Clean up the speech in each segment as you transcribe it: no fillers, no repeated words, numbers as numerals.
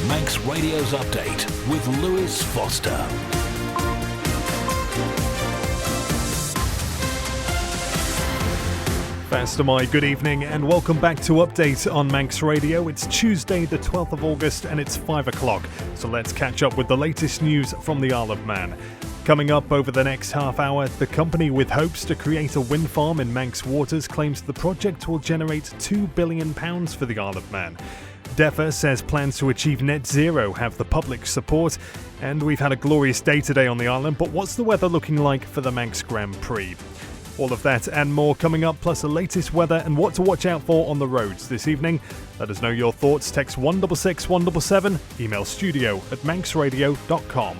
Manx Radio's Update with Lewis Foster. Fastamai, good evening and welcome back to Update on Manx Radio. It's Tuesday the 12th of August and it's 5 o'clock. So let's catch up with the latest news from the Isle of Man. Coming up over the next half hour, the company with hopes to create a wind farm in Manx waters claims the project will generate £2 billion for the Isle of Man. DEFA says plans to achieve net zero have the public support, and we've had a glorious day today on the island, but what's the weather looking like for the Manx Grand Prix? All of that and more coming up, plus the latest weather and what to watch out for on the roads this evening. Let us know your thoughts. Text 166 177, email studio@manxradio.com.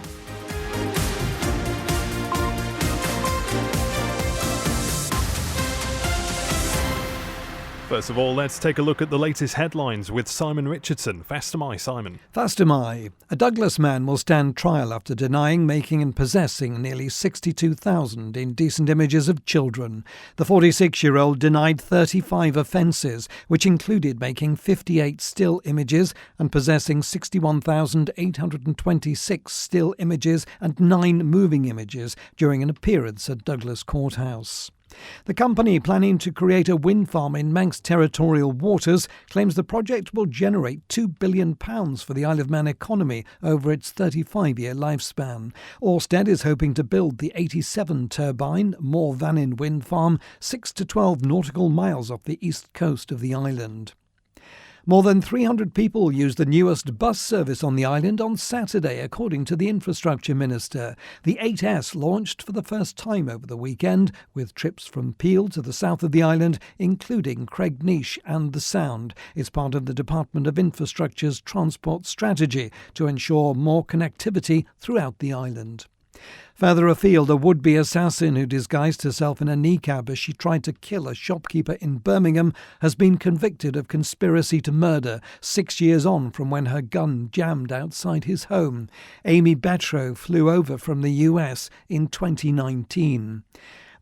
First of all, let's take a look at the latest headlines with Simon Richardson. Fastamai, Simon. Fastamai. A Douglas man will stand trial after denying making and possessing nearly 62,000 indecent images of children. The 46-year-old denied 35 offences, which included making 58 still images and possessing 61,826 still images and 9 moving images during an appearance at Douglas Courthouse. The company planning to create a wind farm in Manx territorial waters claims the project will generate £2 billion for the Isle of Man economy over its 35-year lifespan. Ørsted is hoping to build the 87-turbine Moor Vannin wind farm 6 to 12 nautical miles off the east coast of the island. More than 300 people used the newest bus service on the island on Saturday, according to the Infrastructure Minister. The 8S launched for the first time over the weekend, with trips from Peel to the south of the island, including Craignish and the Sound. It's part of the Department of Infrastructure's transport strategy to ensure more connectivity throughout the island. Further afield, a would-be assassin who disguised herself in a niqab as she tried to kill a shopkeeper in Birmingham has been convicted of conspiracy to murder 6 years on from when her gun jammed outside his home. Amy Betro flew over from the US in 2019.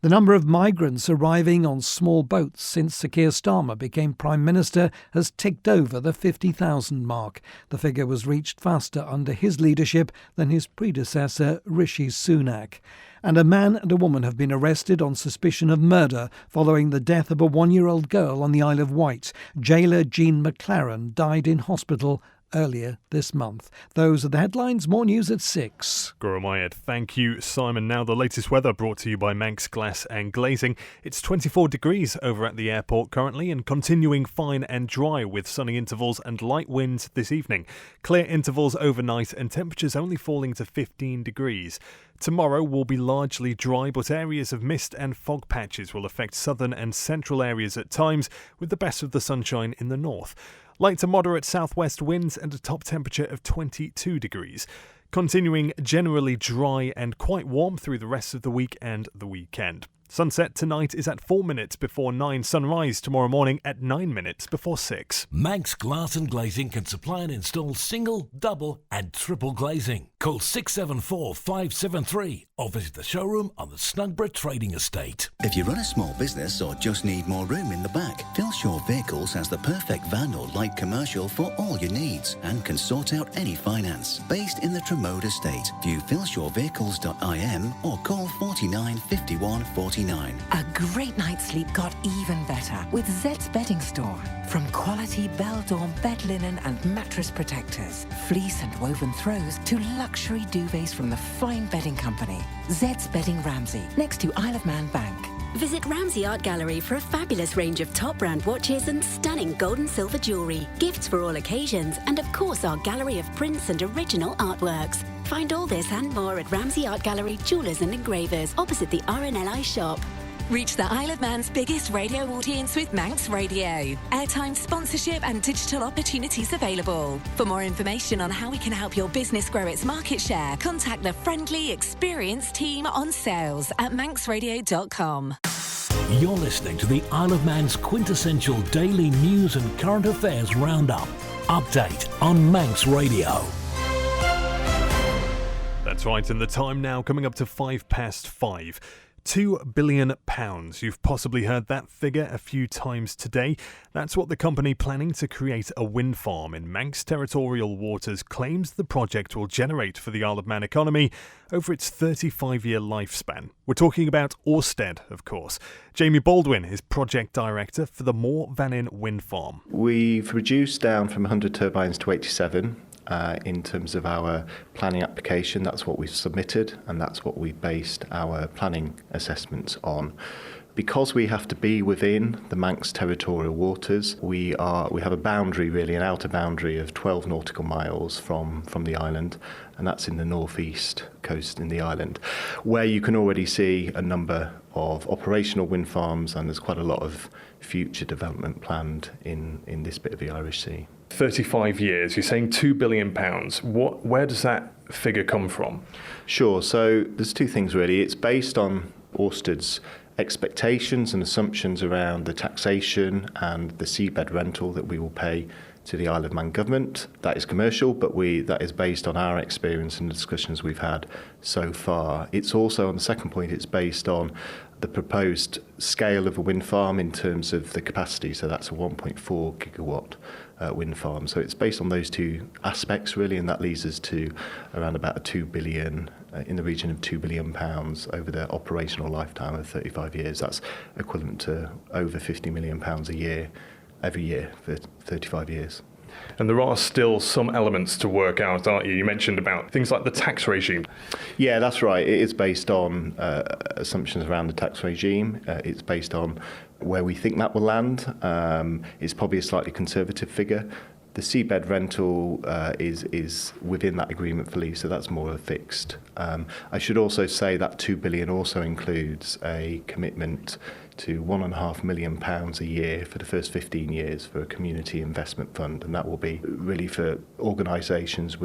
The number of migrants arriving on small boats since Sir Keir Starmer became Prime Minister has ticked over the 50,000 mark. The figure was reached faster under his leadership than his predecessor, Rishi Sunak. And a man and a woman have been arrested on suspicion of murder following the death of a 1-year-old girl on the Isle of Wight. Jailer Jean McLaren died in hospital earlier this month. Those are the headlines. More news at 6. Goromayed. Thank you, Simon. Now the latest weather brought to you by Manx Glass and Glazing. It's 24 degrees over at the airport currently and continuing fine and dry with sunny intervals and light winds this evening. Clear intervals overnight and temperatures only falling to 15 degrees. Tomorrow will be largely dry, but areas of mist and fog patches will affect southern and central areas at times, with the best of the sunshine in the north. Light to moderate southwest winds and a top temperature of 22 degrees. Continuing generally dry and quite warm through the rest of the week and the weekend. Sunset tonight is at 4 minutes before 9. Sunrise tomorrow morning at 9 minutes before 6. Manx Glass and Glazing can supply and install single, double and triple glazing. Call 674 573 or visit the showroom on the Snugborough Trading Estate. If you run a small business or just need more room in the back, Philshore Vehicles has the perfect van or light commercial for all your needs and can sort out any finance. Based in the Tremode Estate, view philshorevehicles.im or call 49 51 49. A great night's sleep got even better with Zed's Bedding Store. From quality Beldorm bed linen and mattress protectors, fleece and woven throws to luxury duvets from the fine bedding company. Zed's Bedding Ramsey, next to Isle of Man Bank. Visit Ramsey Art Gallery for a fabulous range of top brand watches and stunning gold and silver jewellery, gifts for all occasions, and of course our gallery of prints and original artworks. Find all this and more at Ramsey Art Gallery, Jewellers and Engravers, opposite the RNLI shop. Reach the Isle of Man's biggest radio audience with Manx Radio. Airtime, sponsorship and digital opportunities available. For more information on how we can help your business grow its market share, contact the friendly, experienced team on sales at manxradio.com. You're listening to the Isle of Man's quintessential daily news and current affairs roundup. Update on Manx Radio. That's right, and the time now coming up to 5 past 5. £2 billion. You've possibly heard that figure a few times today. That's what the company planning to create a wind farm in Manx territorial waters claims the project will generate for the Isle of Man economy over its 35-year lifespan. We're talking about Ørsted, of course. Jamie Baldwin is project director for the Moor Vannin wind farm. We've reduced down from 100 turbines to 87. In terms of our planning application, that's what we've submitted and that's what we based our planning assessments on. Because we have to be within the Manx territorial waters, we have a boundary, really, an outer boundary of 12 nautical miles from the island, and that's in the northeast coast in the island, where you can already see a number of operational wind farms, and there's quite a lot of future development planned in this bit of the Irish Sea. 35 years, you're saying £2 billion. Where does that figure come from? Sure, so there's two things really. It's based on Ørsted's expectations and assumptions around the taxation and the seabed rental that we will pay to the Isle of Man government. That is commercial, but that is based on our experience and the discussions we've had so far. It's also, on the second point, it's based on the proposed scale of a wind farm in terms of the capacity, so that's a 1.4 gigawatt wind farm. So it's based on those two aspects really, and that leads us to around about a 2 billion, in the region of £2 billion over the operational lifetime of 35 years. That's equivalent to over £50 million a year, every year for 35 years. And there are still some elements to work out, aren't you? You mentioned about things like the tax regime. Yeah, that's right. It is based on assumptions around the tax regime. It's based on where we think that will land. It's probably a slightly conservative figure. The seabed rental is within that agreement for lease, so that's more of a fixed. I should also say that £2 billion also includes a commitment to £1.5 million a year for the first 15 years for a community investment fund, and that will be really for organisations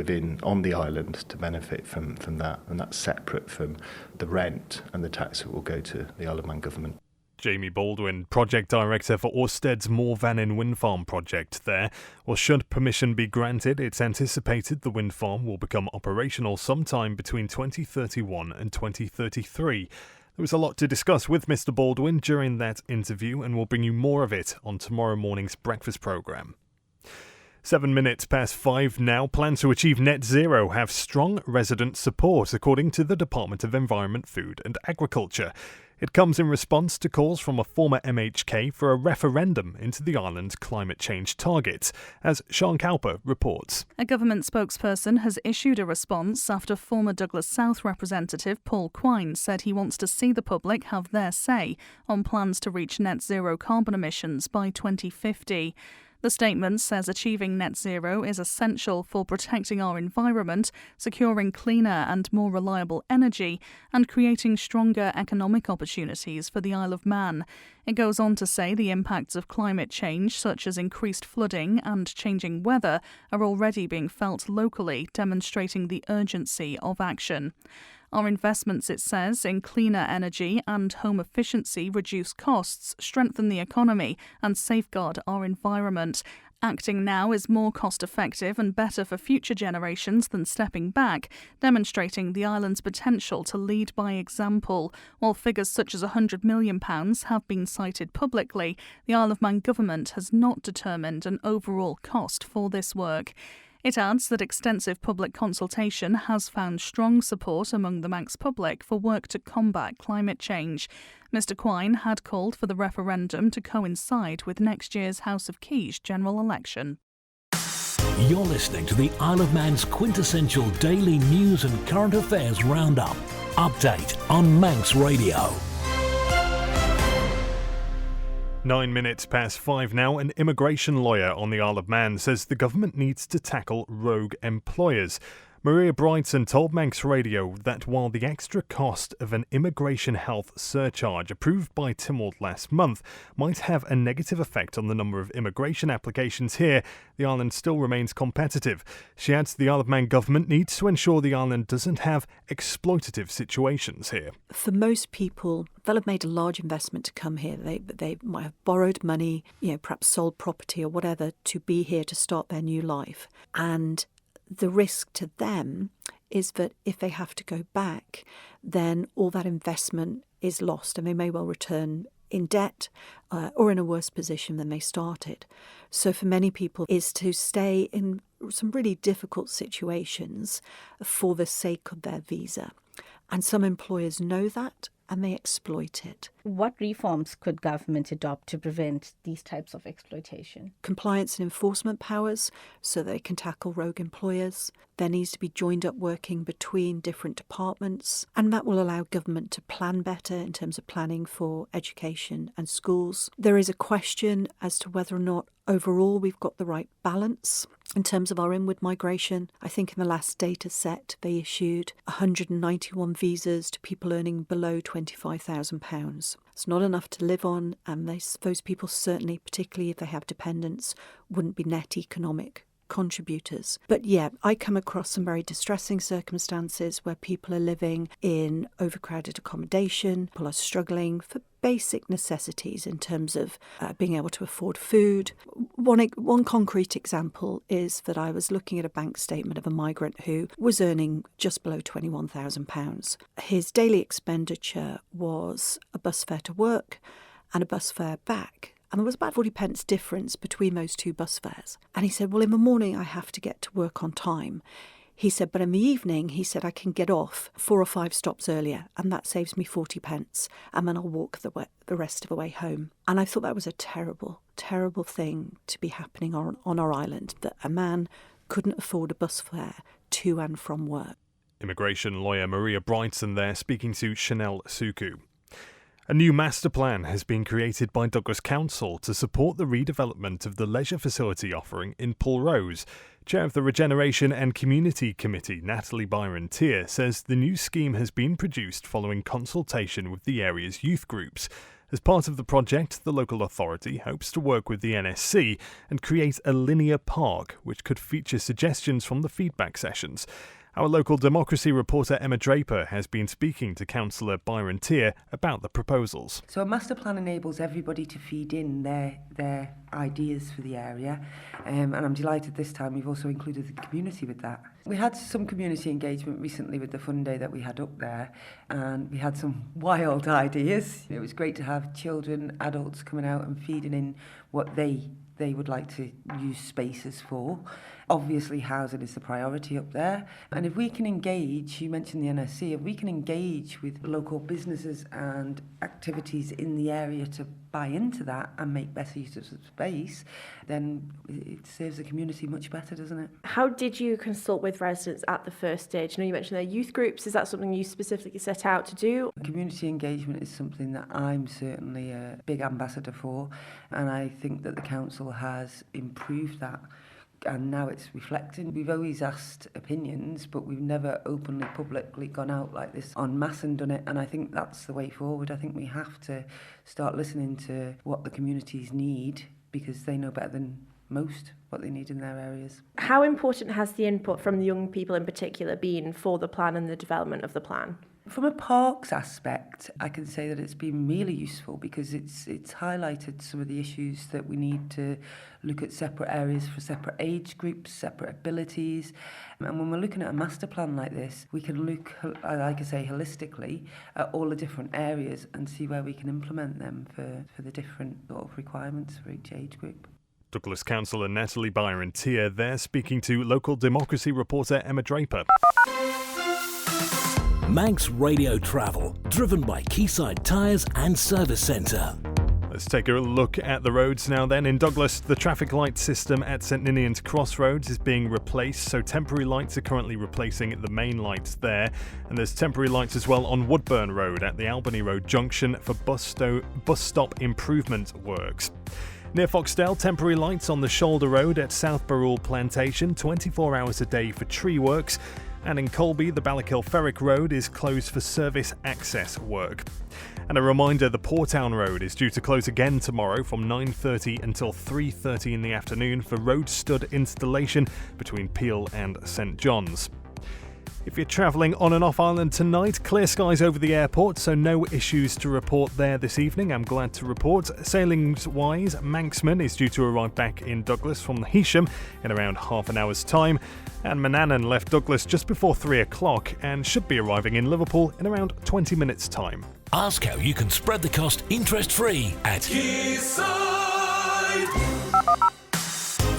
on the island to benefit from that, and that's separate from the rent and the tax that will go to the Isle of Man government. Jamie Baldwin, project director for Ørsted's Moor Vannin wind farm project there. Well, should permission be granted, it's anticipated the wind farm will become operational sometime between 2031 and 2033. There was a lot to discuss with Mr. Baldwin during that interview, and we'll bring you more of it on tomorrow morning's breakfast programme. 7 minutes past 5 now. Plans to achieve net zero have strong resident support, according to the Department of Environment, Food and Agriculture. It comes in response to calls from a former MHK for a referendum into the island's climate change targets, as Sean Cowper reports. A government spokesperson has issued a response after former Douglas South representative Paul Quine said he wants to see the public have their say on plans to reach net zero carbon emissions by 2050. The statement says achieving net zero is essential for protecting our environment, securing cleaner and more reliable energy, and creating stronger economic opportunities for the Isle of Man. It goes on to say the impacts of climate change, such as increased flooding and changing weather, are already being felt locally, demonstrating the urgency of action. Our investments, it says, in cleaner energy and home efficiency reduce costs, strengthen the economy and safeguard our environment. Acting now is more cost-effective and better for future generations than stepping back, demonstrating the island's potential to lead by example. While figures such as £100 million have been cited publicly, the Isle of Man government has not determined an overall cost for this work. It adds that extensive public consultation has found strong support among the Manx public for work to combat climate change. Mr. Quine had called for the referendum to coincide with next year's House of Keys general election. You're listening to the Isle of Man's quintessential daily news and current affairs roundup. Update on Manx Radio. 9 minutes past 5 now. An immigration lawyer on the Isle of Man says the government needs to tackle rogue employers. Maria Brighton told Manx Radio that while the extra cost of an immigration health surcharge approved by Tynwald last month might have a negative effect on the number of immigration applications here, the island still remains competitive. She adds the Isle of Man government needs to ensure the island doesn't have exploitative situations here. For most people, they'll have made a large investment to come here. They might have borrowed money, perhaps sold property or whatever to be here to start their new life. And the risk to them is that if they have to go back, then all that investment is lost, and they may well return in debt or in a worse position than they started. So for many people is to stay in some really difficult situations for the sake of their visa. And some employers know that and they exploit it. What reforms could government adopt to prevent these types of exploitation? Compliance and enforcement powers so they can tackle rogue employers. There needs to be joined up working between different departments, and that will allow government to plan better in terms of planning for education and schools. There is a question as to whether or not overall we've got the right balance in terms of our inward migration. I think in the last data set they issued 191 visas to people earning below £25,000. It's not enough to live on, and those people certainly, particularly if they have dependents, wouldn't be net economic contributors. But yeah, I come across some very distressing circumstances where people are living in overcrowded accommodation, people are struggling for basic necessities in terms of being able to afford food. One concrete example is that I was looking at a bank statement of a migrant who was earning just below £21,000. His daily expenditure was a bus fare to work and a bus fare back. And there was about 40 pence difference between those two bus fares. And he said, well, in the morning I have to get to work on time. He said, but in the evening, he said, I can get off 4 or 5 stops earlier, and that saves me 40 pence. And then I'll walk the rest of the way home. And I thought that was a terrible, terrible thing to be happening on our island, that a man couldn't afford a bus fare to and from work. Immigration lawyer Maria Brighton there speaking to Chanel Suku. A new master plan has been created by Douglas Council to support the redevelopment of the leisure facility offering in Pulrose. Chair of the Regeneration and Community Committee, Natalie Byron-Tier, says the new scheme has been produced following consultation with the area's youth groups. As part of the project, the local authority hopes to work with the NSC and create a linear park, which could feature suggestions from the feedback sessions. Our local democracy reporter Emma Draper has been speaking to Councillor Byron-Tier about the proposals. So a master plan enables everybody to feed in their ideas for the area, and I'm delighted this time we've also included the community with that. We had some community engagement recently with the fun day that we had up there, and we had some wild ideas. It was great to have children, adults coming out and feeding in what they would like to use spaces for. Obviously, housing is the priority up there. And if we can engage, you mentioned the NSC, if we can engage with local businesses and activities in the area to buy into that and make better use of space, then it serves the community much better, doesn't it? How did you consult with residents at the first stage? I know you mentioned their youth groups. Is that something you specifically set out to do? Community engagement is something that I'm certainly a big ambassador for, and I think that the council has improved that. And now it's reflecting. We've always asked opinions, but we've never openly, publicly gone out like this en masse and done it. And I think that's the way forward. I think we have to start listening to what the communities need, because they know better than most what they need in their areas. How important has the input from the young people in particular been for the plan and the development of the plan? From a parks aspect, I can say that it's been really useful because it's highlighted some of the issues that we need to look at separate areas for separate age groups, separate abilities. And when we're looking at a master plan like this, we can look, like I say, holistically at all the different areas and see where we can implement them for the different sort of requirements for each age group. Douglas Councillor Natalie Byron-Tier there speaking to local democracy reporter Emma Draper. Manx Radio Travel, driven by Quayside Tyres and Service Centre. Let's take a look at the roads now then. In Douglas, the traffic light system at St Ninian's Crossroads is being replaced, so temporary lights are currently replacing the main lights there. And there's temporary lights as well on Woodburn Road at the Albany Road junction for bus stop improvement works. Near Foxdale, temporary lights on the Shoulder Road at South Barrule Plantation, 24 hours a day for tree works. And in Colby, the Ballykill Ferrick Road is closed for service access work. And a reminder, the Portown Road is due to close again tomorrow from 9:30 until 3:30 in the afternoon for road stud installation between Peel and St John's. If you're travelling on and off island tonight, clear skies over the airport, so no issues to report there this evening, I'm glad to report. Sailings-wise, Manxman is due to arrive back in Douglas from the Heysham in around half an hour's time, and Manannan left Douglas just before 3 o'clock and should be arriving in Liverpool in around 20 minutes' time. Ask how you can spread the cost interest-free at Quayside.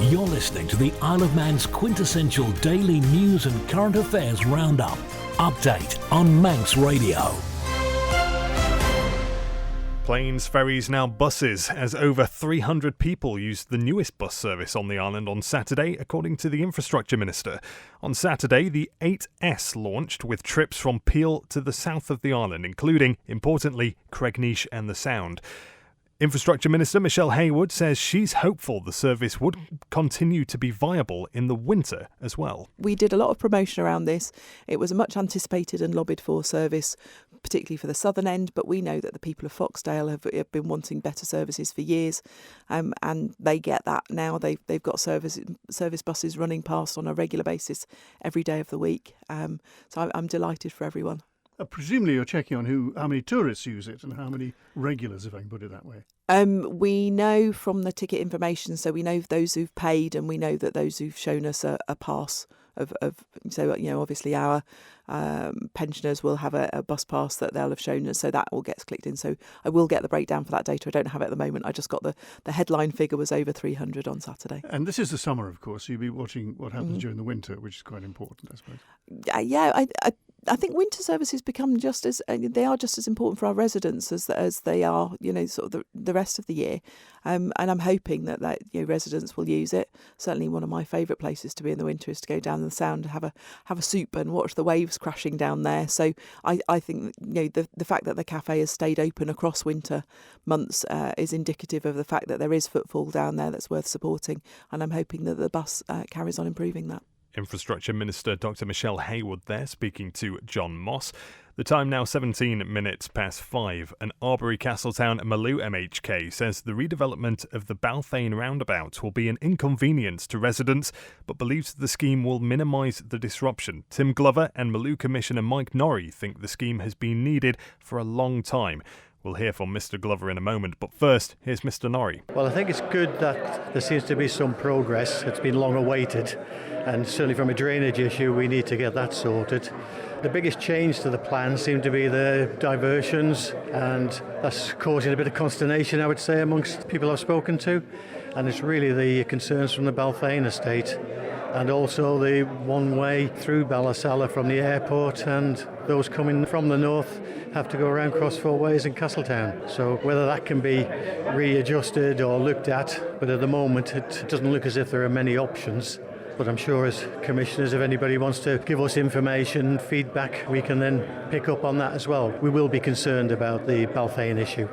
You're listening to the Isle of Man's quintessential daily news and current affairs roundup. Update on Manx Radio. Planes, ferries, now buses, as over 300 people used the newest bus service on the island on Saturday, according to the Infrastructure Minister. On Saturday, the 8S launched with trips from Peel to the south of the island, including, importantly, Cregneash and the Sound. Infrastructure Minister Michelle Haywood says she's hopeful the service would continue to be viable in the winter as well. We did a lot of promotion around this. It was a much anticipated and lobbied for service, particularly for the southern end, but we know that the people of Foxdale have been wanting better services for years, and they get that now. They've got service buses running past on a regular basis every day of the week. So I'm delighted for everyone. Presumably you're checking on how many tourists use it and how many regulars, if I can put it that way. We know from the ticket information, so we know those who've paid and we know that those who've shown us a pass so obviously our pensioners will have a bus pass that they'll have shown us, so that all gets clicked in. So I will get the breakdown for that data. I don't have it at the moment. I just got the headline figure was over 300 on Saturday. And this is the summer, of course, so you'll be watching what happens during the winter, which is quite important, I suppose. I think winter services become just as important for our residents as they are, sort of the rest of the year. And I'm hoping that residents will use it. Certainly, one of my favourite places to be in the winter is to go down the Sound, have a soup, and watch the waves crashing down there. So I think the fact that the cafe has stayed open across winter months is indicative of the fact that there is footfall down there that's worth supporting. And I'm hoping that the bus carries on improving that. Infrastructure Minister Dr Michelle Haywood there, speaking to John Moss. The time now 17 minutes past 5. An Arbury Castletown Maloo MHK says the redevelopment of the Balfane roundabout will be an inconvenience to residents, but believes the scheme will minimise the disruption. Tim Glover and Maloo Commissioner Mike Norrie think the scheme has been needed for a long time. We'll hear from Mr Glover in a moment, but first, here's Mr Norrie. Well, I think it's good that there seems to be some progress. It's been long awaited, and certainly from a drainage issue, we need to get that sorted. The biggest change to the plan seemed to be the diversions, and that's causing a bit of consternation, I would say, amongst people I've spoken to. And it's really the concerns from the Balfane estate, and also the one-way through Ballasalla from the airport, and those coming from the north have to go around Cross Four Ways in Castletown. So whether that can be readjusted or looked at, but at the moment it doesn't look as if there are many options. But I'm sure as commissioners, if anybody wants to give us information, feedback, we can then pick up on that as well. We will be concerned about the Balfane issue.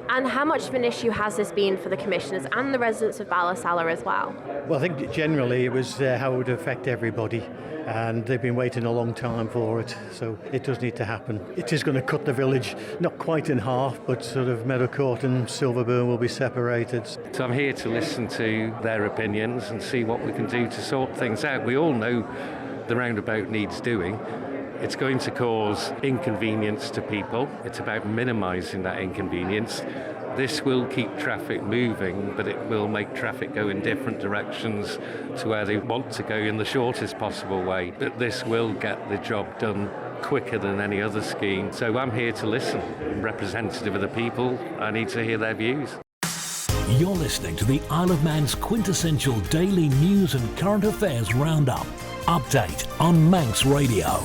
And how much of an issue has this been for the commissioners and the residents of Ballasalla as well? Well, I think generally it was how it would affect everybody, and they've been waiting a long time for it, so it does need to happen. It is going to cut the village, not quite in half, but sort of Meadowcourt and Silverburn will be separated. So I'm here to listen to their opinions and see what we can do to sort things out. We all know the roundabout needs doing. It's going to cause inconvenience to people. It's about minimising that inconvenience. This will keep traffic moving, but it will make traffic go in different directions to where they want to go in the shortest possible way. But this will get the job done quicker than any other scheme. So I'm here to listen. I'm representative of the people. I need to hear their views. You're listening to the Isle of Man's quintessential daily news and current affairs roundup. Update on Manx Radio.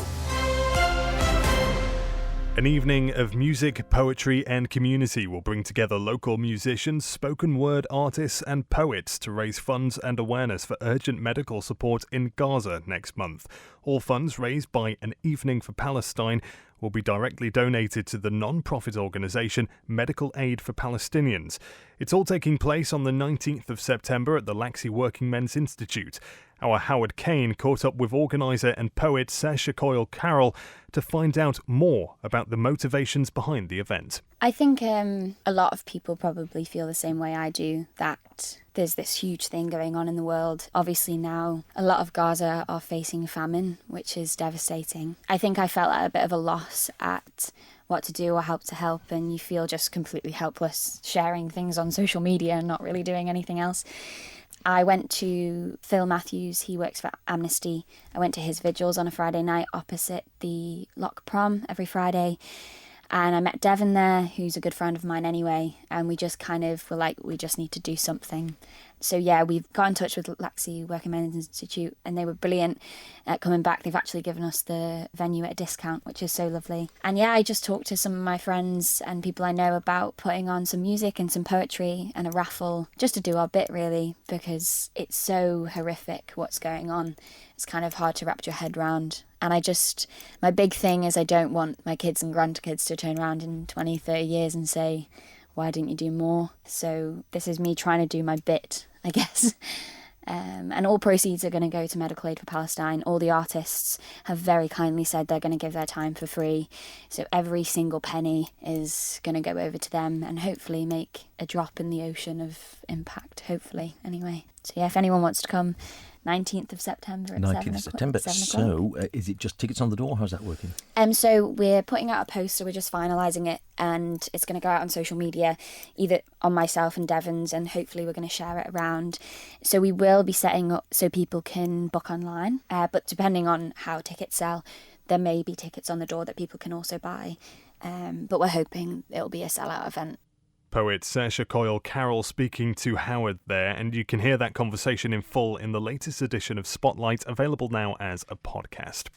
An evening of music, poetry and community will bring together local musicians, spoken word artists and poets to raise funds and awareness for urgent medical support in Gaza next month. All funds raised by An Evening for Palestine will be directly donated to the non-profit organisation Medical Aid for Palestinians. It's all taking place on the 19th of September at the Laxey Working Men's Institute. Our Howard Kane caught up with organiser and poet Saoirse Coyle Carroll to find out more about the motivations behind the event. I think a lot of people probably feel the same way I do, that there's this huge thing going on in the world. Obviously now a lot of Gaza are facing famine, which is devastating. I think I felt at a bit of a loss at what to do or how to help, and you feel just completely helpless sharing things on social media and not really doing anything else. I went to Phil Matthews, he works for Amnesty. I went to his vigils on a Friday night opposite the Loch Prom every Friday. And I met Devon there, who's a good friend of mine anyway, and we just kind of were like, we just need to do something. So yeah, we've got in touch with Laxey Working Men's Institute, and they were brilliant at coming back. They've actually given us the venue at a discount, which is so lovely. And yeah, I just talked to some of my friends and people I know about putting on some music and some poetry and a raffle, just to do our bit really, because it's so horrific what's going on. It's kind of hard to wrap your head around. And my big thing is I don't want my kids and grandkids to turn around in 20, 30 years and say, why didn't you do more? So this is me trying to do my bit, I guess. And all proceeds are going to go to Medical Aid for Palestine. All the artists have very kindly said they're going to give their time for free. So every single penny is going to go over to them and hopefully make a drop in the ocean of impact, hopefully, anyway. So yeah, if anyone wants to come, 19th of September at 19th of September. 7 o'clock. So is it just tickets on the door? How's that working? So we're putting out a poster, we're just finalising it, and it's going to go out on social media, either on myself and Devon's, and hopefully we're going to share it around. So we will be setting up so people can book online, but depending on how tickets sell, there may be tickets on the door that people can also buy. But we're hoping it'll be a sellout event. Poet Saoirse Coyle Carroll speaking to Howard there, and you can hear that conversation in full in the latest edition of Spotlight, available now as a podcast.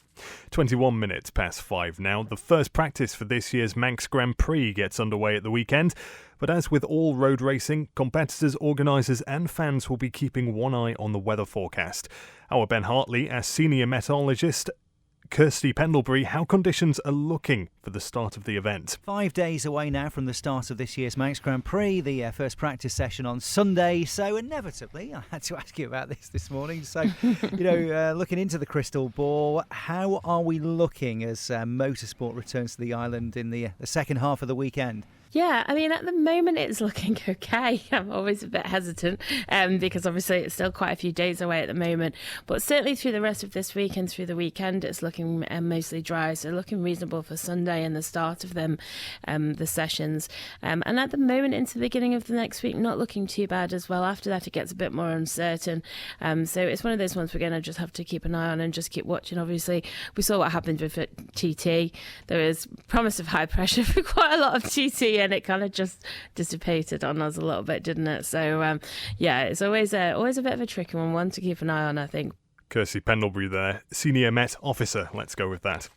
21 minutes past 5 now. The first practice for this year's Manx Grand Prix gets underway at the weekend, but as with all road racing, competitors, organisers and fans will be keeping one eye on the weather forecast. Our Ben Hartley, as senior meteorologist, Kirsty Pendlebury, how conditions are looking for the start of the event. 5 days away now from the start of this year's Manx Grand Prix, the first practice session on Sunday, so inevitably I had to ask you about this morning. So, looking into the crystal ball, how are we looking as motorsport returns to the island in the second half of the weekend? Yeah, I mean, at the moment it's looking okay. I'm always a bit hesitant because obviously it's still quite a few days away at the moment. But certainly through the rest of this week and through the weekend, it's looking mostly dry. So looking reasonable for Sunday and the start of them, the sessions. And at the moment into the beginning of the next week, not looking too bad as well. After that, it gets a bit more uncertain. So it's one of those ones we're going to just have to keep an eye on and just keep watching. Obviously, we saw what happened with TT. There was promise of high pressure for quite a lot of TT, and it kind of just dissipated on us a little bit, didn't it? So, it's always a bit of a tricky one to keep an eye on, I think. Kirsty Pendlebury there, Senior Met Officer. Let's go with that.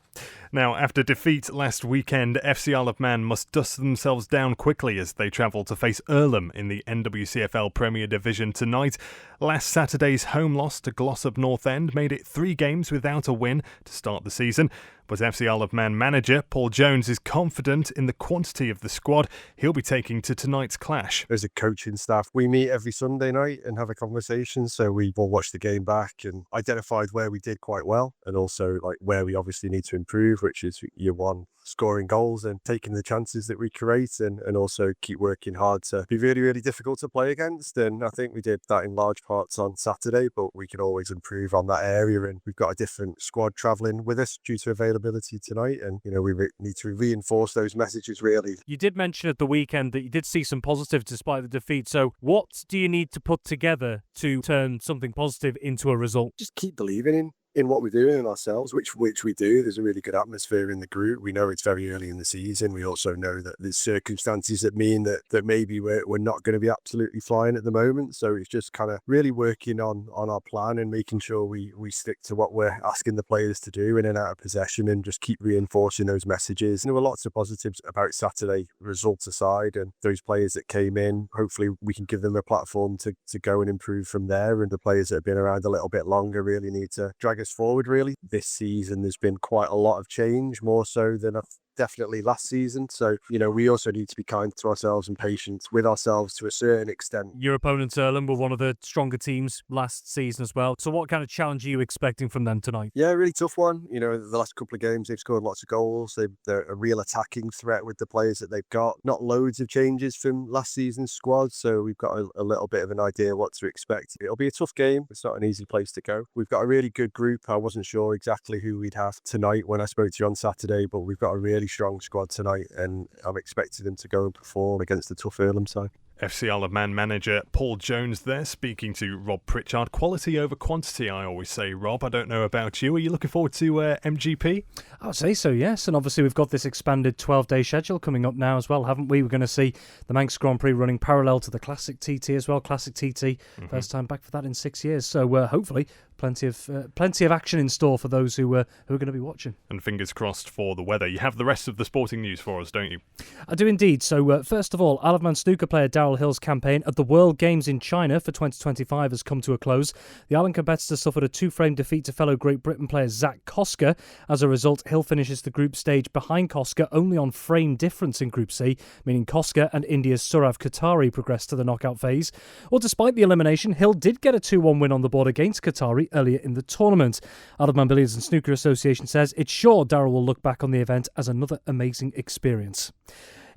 Now, after defeat last weekend, FC Isle of Man must dust themselves down quickly as they travel to face Earlham in the NWCFL Premier Division tonight. Last Saturday's home loss to Glossop North End made it 3 games without a win to start the season. But FC Isle of Man manager Paul Jones is confident in the quantity of the squad he'll be taking to tonight's clash. As a coaching staff, we meet every Sunday night and have a conversation. So we will watch the game back and identified where we did quite well and also where we obviously need to improve, which is year one, scoring goals and taking the chances that we create and also keep working hard to be really, really difficult to play against. And I think we did that in large parts on Saturday, but we can always improve on that area. And we've got a different squad travelling with us due to availability tonight. And, we need to reinforce those messages, really. You did mention at the weekend that you did see some positives despite the defeat. So what do you need to put together to turn something positive into a result? Just keep believing in what we're doing in ourselves, which we do. There's a really good atmosphere in the group. We know it's very early in the season. We also know that there's circumstances that mean that maybe we're not going to be absolutely flying at the moment. So it's just kind of really working on our plan and making sure we stick to what we're asking the players to do in and out of possession and just keep reinforcing those messages. And there were lots of positives about Saturday, results aside, and those players that came in, hopefully we can give them a platform to go and improve from there. And the players that have been around a little bit longer really need to drag us forward. Really, this season there's been quite a lot of change, more so than definitely last season. So, we also need to be kind to ourselves and patient with ourselves to a certain extent. Your opponents, Earlham, were one of the stronger teams last season as well. So what kind of challenge are you expecting from them tonight? Yeah, really tough one. The last couple of games, they've scored lots of goals. They're a real attacking threat with the players that they've got. Not loads of changes from last season's squad, so we've got a little bit of an idea what to expect. It'll be a tough game. It's not an easy place to go. We've got a really good group. I wasn't sure exactly who we'd have tonight when I spoke to you on Saturday, but we've got a really strong squad tonight and I'm expecting them to go and perform against the tough Earlham side. FC Isle of Man manager Paul Jones there, speaking to Rob Pritchard. Quality over quantity, I always say, Rob. I don't know about you. Are you looking forward to MGP? I would say so, yes. And obviously we've got this expanded 12-day schedule coming up now as well, haven't we? We're going to see the Manx Grand Prix running parallel to the Classic TT as well. Classic TT, first time back for that in 6 years. So hopefully plenty of action in store for those who are going to be watching. And fingers crossed for the weather. You have the rest of the sporting news for us, don't you? I do indeed. So first of all, Isle of Man snooker player Darryl Hill's campaign at the World Games in China for 2025 has come to a close. The island competitor suffered a 2-frame defeat to fellow Great Britain player Zach Koska. As a result, Hill finishes the group stage behind Koska only on frame difference in Group C, meaning Koska and India's Surav Qatari progressed to the knockout phase. Well, despite the elimination, Hill did get a 2-1 win on the board against Qatari earlier in the tournament. Isle of Man Billiards and Snooker Association says it's sure Darryl will look back on the event as another amazing experience.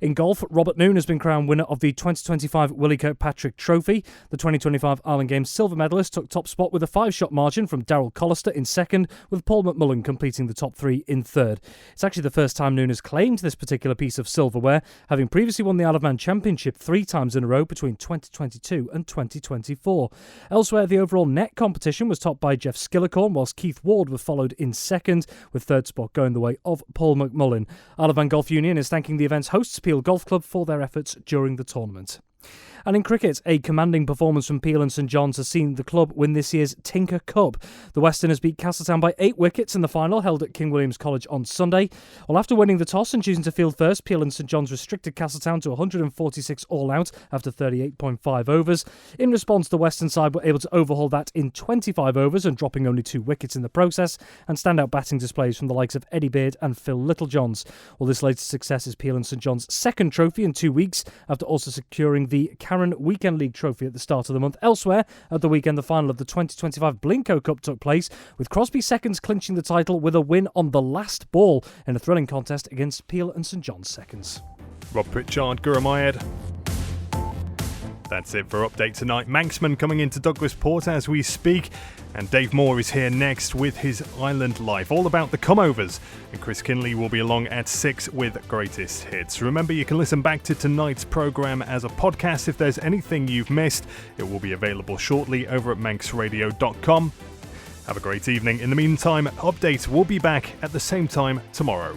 In golf, Robert Noone has been crowned winner of the 2025 Willie Kirkpatrick Trophy. The 2025 Island Games silver medalist took top spot with a 5-shot margin from Darryl Collister in second, with Paul McMullen completing the top 3 in third. It's actually the first time Noone has claimed this particular piece of silverware, having previously won the Isle of Man Championship 3 times in a row between 2022 and 2024. Elsewhere, the overall net competition was topped by Jeff Skillicorn, whilst Keith Ward was followed in second, with third spot going the way of Paul McMullen. Isle of Man Golf Union is thanking the event's hosts, Peel Golf Club, for their efforts during the tournament. And in cricket, a commanding performance from Peel and St John's has seen the club win this year's Tinker Cup. The Westerners beat Castletown by 8 wickets in the final held at King William's College on Sunday. Well, after winning the toss and choosing to field first, Peel and St John's restricted Castletown to 146 all-out after 38.5 overs. In response, the Western side were able to overhaul that in 25 overs and dropping only 2 wickets in the process, and standout batting displays from the likes of Eddie Beard and Phil Littlejohns. Well, this latest success is Peel and St John's second trophy in 2 weeks, after also securing the Karen Weekend League trophy at the start of the month. Elsewhere, at the weekend, the final of the 2025 Blinko Cup took place, with Crosby Seconds clinching the title with a win on the last ball in a thrilling contest against Peel and St John's Seconds. Rob Pritchard, Guramayed. That's it for Update tonight. Manxman coming into Douglas Port as we speak, and Dave Moore is here next with his Island Life, all about the comeovers, and Chris Kinley will be along at 6 with Greatest Hits. Remember, you can listen back to tonight's programme as a podcast. If there's anything you've missed, it will be available shortly over at manxradio.com. Have a great evening. In the meantime, Update will be back at the same time tomorrow.